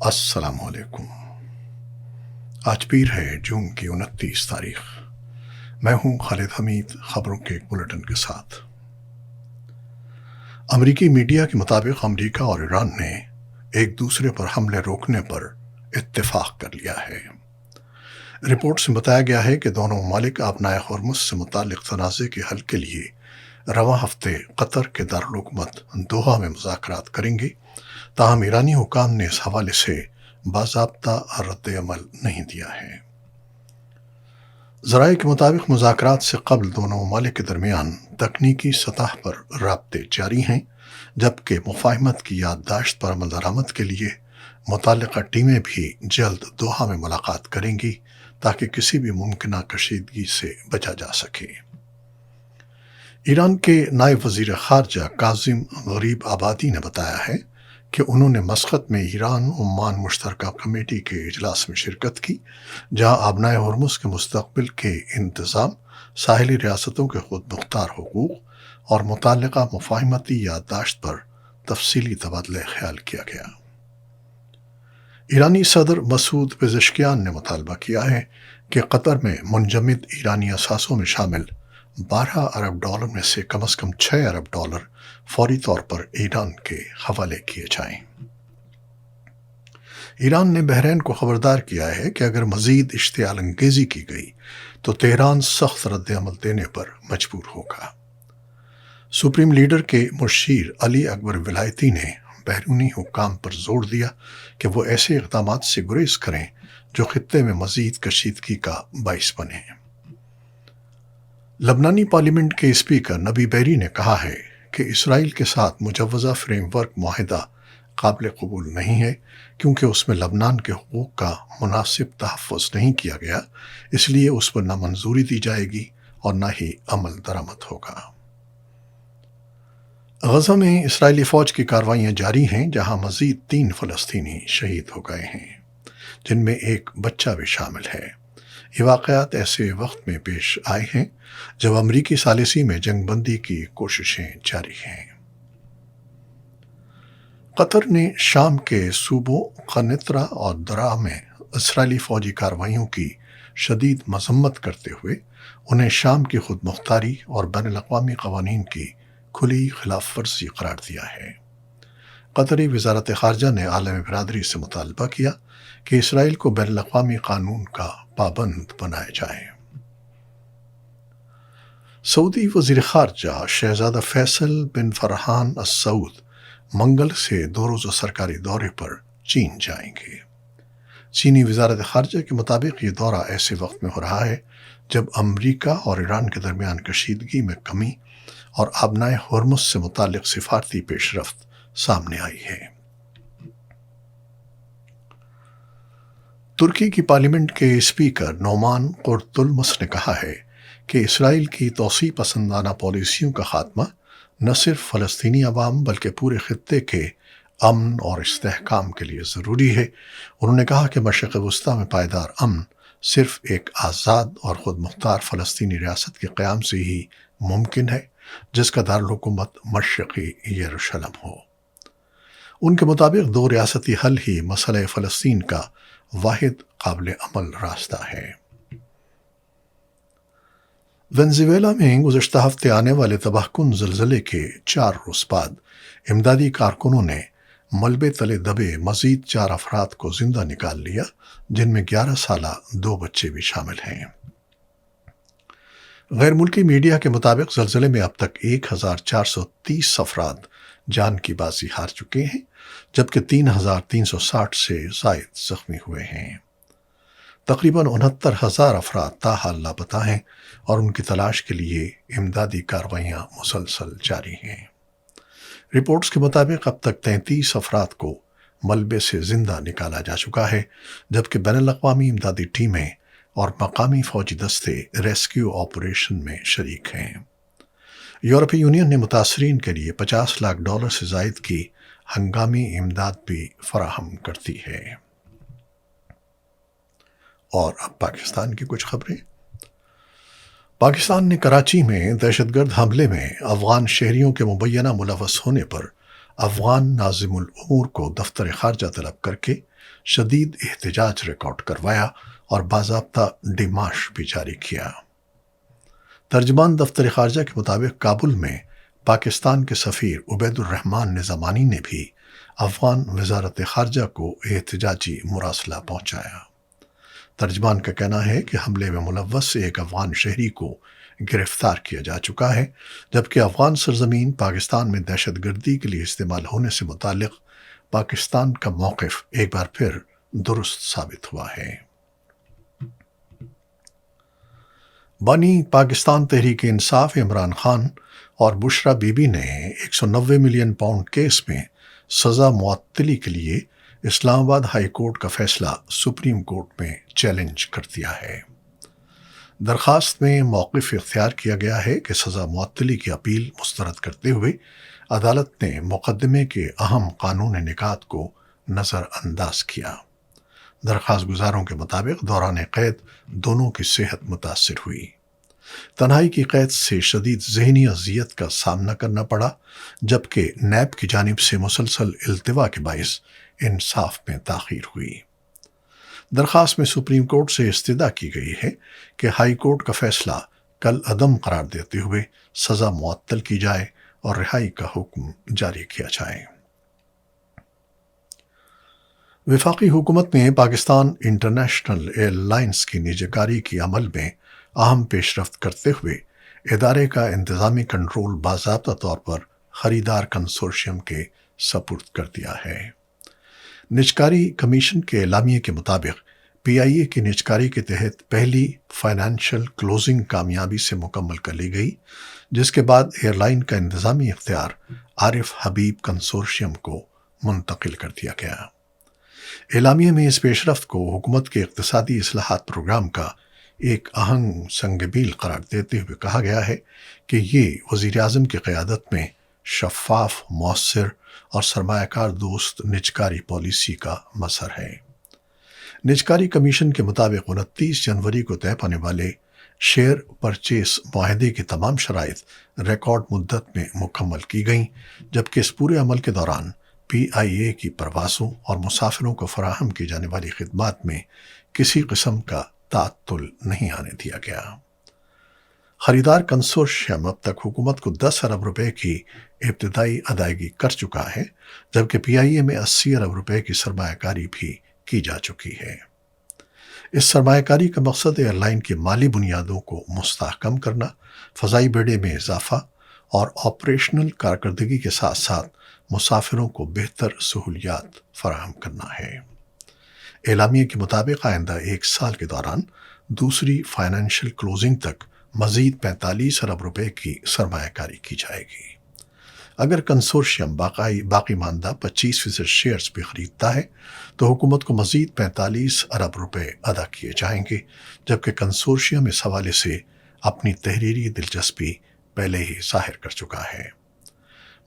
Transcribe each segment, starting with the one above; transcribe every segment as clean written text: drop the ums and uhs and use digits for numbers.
السلام علیکم۔ آج پیر ہے جون کی 29 تاریخ۔ میں ہوں خالد حمید، خبروں کے ایک بلٹن کے ساتھ۔ امریکی میڈیا کے مطابق امریکہ اور ایران نے ایک دوسرے پر حملے روکنے پر اتفاق کر لیا ہے۔ رپورٹ سے بتایا گیا ہے کہ دونوں ممالک آبنائے ہرمز سے متعلق تنازع کے حل کے لیے رواں ہفتے قطر کے دارالحکومت دوحہ میں مذاکرات کریں گے، تاہم ایرانی حکام نے اس حوالے سے باضابطہ رد عمل نہیں دیا ہے۔ ذرائع کے مطابق مذاکرات سے قبل دونوں ممالک کے درمیان تکنیکی سطح پر رابطے جاری ہیں، جبکہ مفاہمت کی یادداشت پر عمل درآمد کے لیے متعلقہ ٹیمیں بھی جلد دوحہ میں ملاقات کریں گی تاکہ کسی بھی ممکنہ کشیدگی سے بچا جا سکے۔ ایران کے نائب وزیر خارجہ کاظم غریب آبادی نے بتایا ہے کہ انہوں نے مسقط میں ایران عمان مشترکہ کمیٹی کے اجلاس میں شرکت کی، جہاں آبنائے ہرمز کے مستقبل کے انتظام، ساحلی ریاستوں کے خود مختار حقوق اور متعلقہ مفاہمتی یادداشت پر تفصیلی تبادلہ خیال کیا گیا۔ ایرانی صدر مسعود پزشکیان نے مطالبہ کیا ہے کہ قطر میں منجمد ایرانی اثاثوں میں شامل 12 ارب ڈالر میں سے کم از کم 6 ارب ڈالر فوری طور پر ایران کے حوالے کیے جائیں۔ ایران نے بحرین کو خبردار کیا ہے کہ اگر مزید اشتعال انگیزی کی گئی تو تہران سخت رد عمل دینے پر مجبور ہوگا۔ سپریم لیڈر کے مشیر علی اکبر ولایتی نے بیرونی حکام پر زور دیا کہ وہ ایسے اقدامات سے گریز کریں جو خطے میں مزید کشیدگی کا باعث بنے۔ لبنانی پارلیمنٹ کے اسپیکر نبی بیری نے کہا ہے کہ اسرائیل کے ساتھ مجوزہ فریم ورک معاہدہ قابل قبول نہیں ہے، کیونکہ اس میں لبنان کے حقوق کا مناسب تحفظ نہیں کیا گیا، اس لیے اس پر نہ منظوری دی جائے گی اور نہ ہی عمل درآمد ہوگا۔ غزہ میں اسرائیلی فوج کی کارروائیاں جاری ہیں، جہاں مزید 3 فلسطینی شہید ہو گئے ہیں، جن میں ایک بچہ بھی شامل ہے۔ یہ واقعات ایسے وقت میں پیش آئے ہیں جب امریکی ثالثی میں جنگ بندی کی کوششیں جاری ہیں۔ قطر نے شام کے صوبوں قنطرہ اور درعا میں اسرائیلی فوجی کارروائیوں کی شدید مذمت کرتے ہوئے انہیں شام کی خود مختاری اور بین الاقوامی قوانین کی کھلی خلاف ورزی قرار دیا ہے۔ قطری وزارت خارجہ نے عالمی برادری سے مطالبہ کیا کہ اسرائیل کو بین الاقوامی قانون کا پابند بنایا جائے۔ سعودی وزیر خارجہ شہزادہ فیصل بن فرحان السعود منگل سے 2 روزہ سرکاری دورے پر چین جائیں گے۔ چینی وزارت خارجہ کے مطابق یہ دورہ ایسے وقت میں ہو رہا ہے جب امریکہ اور ایران کے درمیان کشیدگی میں کمی اور آبنائے ہرمز سے متعلق سفارتی پیش رفت سامنے آئی ہے۔ ترکی کی پارلیمنٹ کے اسپیکر نومان قرتلمس نے کہا ہے کہ اسرائیل کی توسیع پسندانہ پالیسیوں کا خاتمہ نہ صرف فلسطینی عوام بلکہ پورے خطے کے امن اور استحکام کے لیے ضروری ہے۔ انہوں نے کہا کہ مشرق وسطیٰ میں پائیدار امن صرف ایک آزاد اور خود مختار فلسطینی ریاست کے قیام سے ہی ممکن ہے، جس کا دارالحکومت مشرقی یروشلم ہو۔ ان کے مطابق 2 ریاستی حل ہی مسئلہ فلسطین کا واحد قابل عمل راستہ ہے۔ وینزویلا میں گزشتہ ہفتے آنے والے تباہ کن زلزلے کے 4 روز بعد امدادی کارکنوں نے ملبے تلے دبے مزید 4 افراد کو زندہ نکال لیا، جن میں 11 سالہ 2 بچے بھی شامل ہیں۔ غیر ملکی میڈیا کے مطابق زلزلے میں اب تک 1430 افراد جان کی بازی ہار چکے ہیں، جبکہ 3360 سے زائد زخمی ہوئے ہیں۔ تقریباً 69,000 افراد تاحال لاپتہ ہیں اور ان کی تلاش کے لیے امدادی کارروائیاں مسلسل جاری ہیں۔ رپورٹس کے مطابق اب تک 33 افراد کو ملبے سے زندہ نکالا جا چکا ہے، جبکہ بین الاقوامی امدادی ٹیمیں اور مقامی فوجی دستے ریسکیو آپریشن میں شریک ہیں۔ یورپی یونین نے متاثرین کے لیے $50 لاکھ سے زائد کی ہنگامی امداد بھی فراہم کرتی ہے۔ اور اب پاکستان کی کچھ خبریں۔ پاکستان نے کراچی میں دہشت گرد حملے میں افغان شہریوں کے مبینہ ملوث ہونے پر افغان ناظم الامور کو دفتر خارجہ طلب کر کے شدید احتجاج ریکارڈ کروایا اور باضابطہ ڈیمارش بھی جاری کیا۔ ترجمان دفتر خارجہ کے مطابق کابل میں پاکستان کے سفیر عبید الرحمان نظامانی نے بھی افغان وزارت خارجہ کو احتجاجی مراسلہ پہنچایا۔ ترجمان کا کہنا ہے کہ حملے میں ملوث ایک افغان شہری کو گرفتار کیا جا چکا ہے، جبکہ افغان سرزمین پاکستان میں دہشت گردی کے لیے استعمال ہونے سے متعلق پاکستان کا موقف ایک بار پھر درست ثابت ہوا ہے۔ بانی پاکستان تحریک انصاف عمران خان اور بشرا بی بی نے 190 ملین پاؤنڈ کیس میں سزا معطلی کے لیے اسلام آباد ہائی کورٹ کا فیصلہ سپریم کورٹ میں چیلنج کر دیا ہے۔ درخواست میں موقف اختیار کیا گیا ہے کہ سزا معطلی کی اپیل مسترد کرتے ہوئے عدالت نے مقدمے کے اہم قانونی نکات کو نظر انداز کیا۔ درخواست گزاروں کے مطابق دوران قید دونوں کی صحت متاثر ہوئی۔ تنہائی کی قید سے شدید ذہنی اذیت کا سامنا کرنا پڑا، جبکہ نیب کی جانب سے مسلسل التوا کے باعث انصاف میں تاخیر ہوئی۔ درخواست میں سپریم کورٹ سے استدعا کی گئی ہے کہ ہائی کورٹ کا فیصلہ کل عدم قرار دیتے ہوئے سزا معطل کی جائے اور رہائی کا حکم جاری کیا جائے۔ وفاقی حکومت نے پاکستان انٹرنیشنل ایئر لائنز کی نجکاری کی عمل میں اہم پیش رفت کرتے ہوئے ادارے کا انتظامی کنٹرول باضابطہ طور پر خریدار کنسورشیم کے سپرد کر دیا ہے۔ نجکاری کمیشن کے اعلامیے کے مطابق پی آئی اے کی نجکاری کے تحت پہلی فائنینشیل کلوزنگ کامیابی سے مکمل کر لی گئی، جس کے بعد ایئر لائن کا انتظامی اختیار عارف حبیب کنسورشیم کو منتقل کر دیا گیا۔ اعلامیے میں اس پیش رفت کو حکومت کے اقتصادی اصلاحات پروگرام کا ایک اہم سنگ میل قرار دیتے ہوئے کہا گیا ہے کہ یہ وزیر اعظم کی قیادت میں شفاف، مؤثر اور سرمایہ کار دوست نجکاری پالیسی کا مظہر ہے۔ نجکاری کمیشن کے مطابق 29 جنوری کو طے پانے والے شیئر پرچیز معاہدے کی تمام شرائط ریکارڈ مدت میں مکمل کی گئیں، جبکہ اس پورے عمل کے دوران پی آئی اے کی پروازوں اور مسافروں کو فراہم کی جانے والی خدمات میں کسی قسم کا تعطل نہیں آنے دیا گیا۔ خریدار کنسورشیم اب تک حکومت کو 10 ارب روپے کی ابتدائی ادائیگی کر چکا ہے، جبکہ پی آئی اے میں 80 ارب روپے کی سرمایہ کاری بھی کی جا چکی ہے۔ اس سرمایہ کاری کا مقصد ایئر لائن کی مالی بنیادوں کو مستحکم کرنا، فضائی بیڑے میں اضافہ اور آپریشنل کارکردگی کے ساتھ ساتھ مسافروں کو بہتر سہولیات فراہم کرنا ہے۔ اعلامیے کے مطابق آئندہ ایک سال کے دوران دوسری فائنینشیل کلوزنگ تک مزید 45 ارب روپے کی سرمایہ کاری کی جائے گی۔ اگر کنسورشیم باقی ماندہ 25% شیئرز بھی خریدتا ہے تو حکومت کو مزید 45 ارب روپے ادا کیے جائیں گے، جبکہ کنسورشیم اس حوالے سے اپنی تحریری دلچسپی پہلے ہی ظاہر کر چکا ہے۔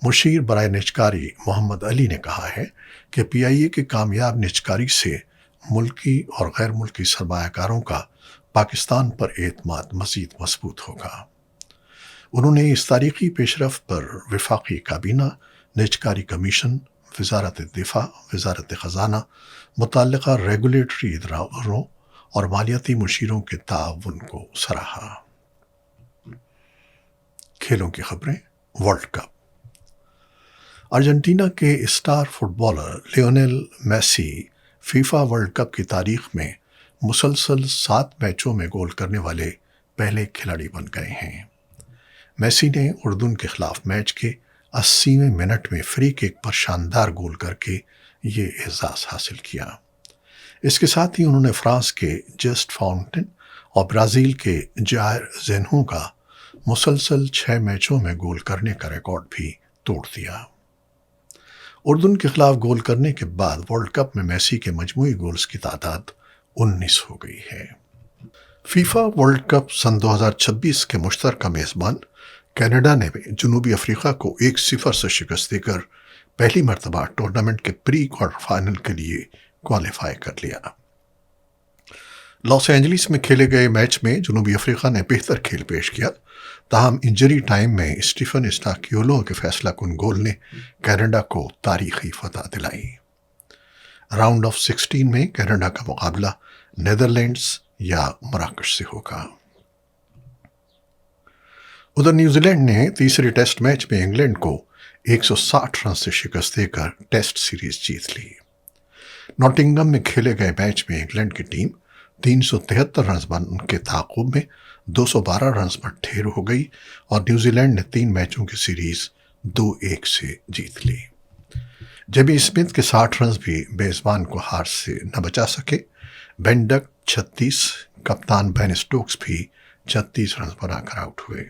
مشیر برائے نجکاری محمد علی نے کہا ہے کہ پی آئی اے کی کامیاب نجکاری سے ملکی اور غیر ملکی سرمایہ کاروں کا پاکستان پر اعتماد مزید مضبوط ہوگا۔ انہوں نے اس تاریخی پیش رفت پر وفاقی کابینہ، نجکاری کمیشن، وزارت دفاع، وزارت خزانہ، متعلقہ ریگولیٹری اداروں اور مالیاتی مشیروں کے تعاون کو سراہا۔ کھیلوں کی خبریں۔ World cup. ارجنٹینا کے star footballer Lionel Messi FIFA world cup کی تاریخ میں مسلسل 7 میچوں میں گول کرنے والے پہلے کھلاڑی بن گئے ہیں۔ میسی نے اردن کے خلاف میچ کے 80ویں منٹ میں فری کک پر شاندار گول کر کے یہ اعزاز حاصل کیا۔ اس کے ساتھ ہی انہوں نے فرانس کے جسٹ فونٹین اور برازیل کے جائر زینہو کا مسلسل 6 میچوں میں گول کرنے کا ریکارڈ بھی توڑ دیا۔ اردن کے خلاف گول کرنے کے بعد ورلڈ کپ میں میسی کے مجموعی گولز کی تعداد 19 ہو گئی ہے۔ فیفا ورلڈ کپ سن 2026 کے مشترکہ میزبان کینیڈا نے جنوبی افریقہ کو 1-0 سے شکست دے کر پہلی مرتبہ ٹورنامنٹ کے پری کوارٹر فائنل کے لیے کوالیفائی کر لیا۔ لاس اینجلس میں کھیلے گئے میچ میں جنوبی افریقہ نے بہتر کھیل پیش کیا، تاہم انجری ٹائم میں اسٹیفن اسٹاکیولو کے فیصلہ کن گول نے کینیڈا کو تاریخی فتح دلائی۔ راؤنڈ آف 16 میں کینیڈا کا مقابلہ نیدرلینڈز یا مراکش سے ہوگا۔ ادھر نیوزی لینڈ نے تیسرے ٹیسٹ میچ میں انگلینڈ کو 160 رن سے شکست دے کر ٹیسٹ سیریز جیت لی۔ ناٹنگھم میں کھیلے گئے میچ میں انگلینڈ کی ٹیم 373 رنز ان کے تعاقب میں 212 رنز پر ڈھیر ہو گئی اور نیوزی لینڈ نے 3 میچوں کی سیریز 2-1 سے جیت لی۔ جیمی اسمتھ کے 60 رنز بھی میزبان کو ہار سے نہ بچا سکے۔ بین ڈک 36، کپتان بین سٹوکس بھی 36 رنز بنا کر آؤٹ ہوئے۔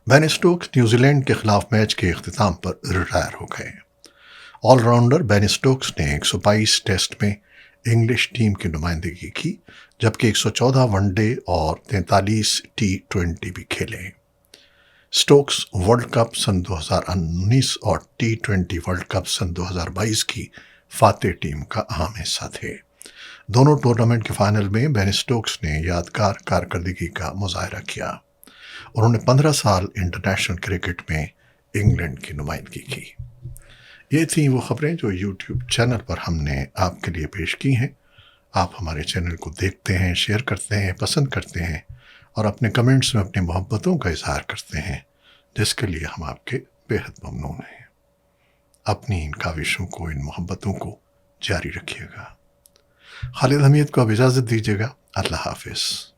بین سٹوکس نیوزی لینڈ کے خلاف میچ کے اختتام پر ریٹائر ہو گئے۔ آل راؤنڈر بین سٹوکس نے 122 ٹیسٹ میں انگلش ٹیم کی نمائندگی کی، جبکہ 114 ون ڈے اور 43 T20 بھی کھیلے۔ سٹوکس ورلڈ کپ سن 2019 اور T20 ورلڈ کپ سن 2022 کی فاتح ٹیم کا اہم حصہ تھے۔ دونوں ٹورنامنٹ کے فائنل میں بین سٹوکس نے یادگار کارکردگی کا مظاہرہ کیا۔ انہوں نے 15 سال انٹرنیشنل کرکٹ میں انگلینڈ کی نمائندگی کی۔ یہ تھیں وہ خبریں جو یوٹیوب چینل پر ہم نے آپ کے لیے پیش کی ہیں۔ آپ ہمارے چینل کو دیکھتے ہیں، شیئر کرتے ہیں، پسند کرتے ہیں اور اپنے کمنٹس میں اپنی محبتوں کا اظہار کرتے ہیں، جس کے لیے ہم آپ کے بےحد ممنون ہیں۔ اپنی ان کاوشوں کو، ان محبتوں کو جاری رکھیے گا۔ خالد حمید کو اب اجازت دیجیے گا۔ اللہ حافظ۔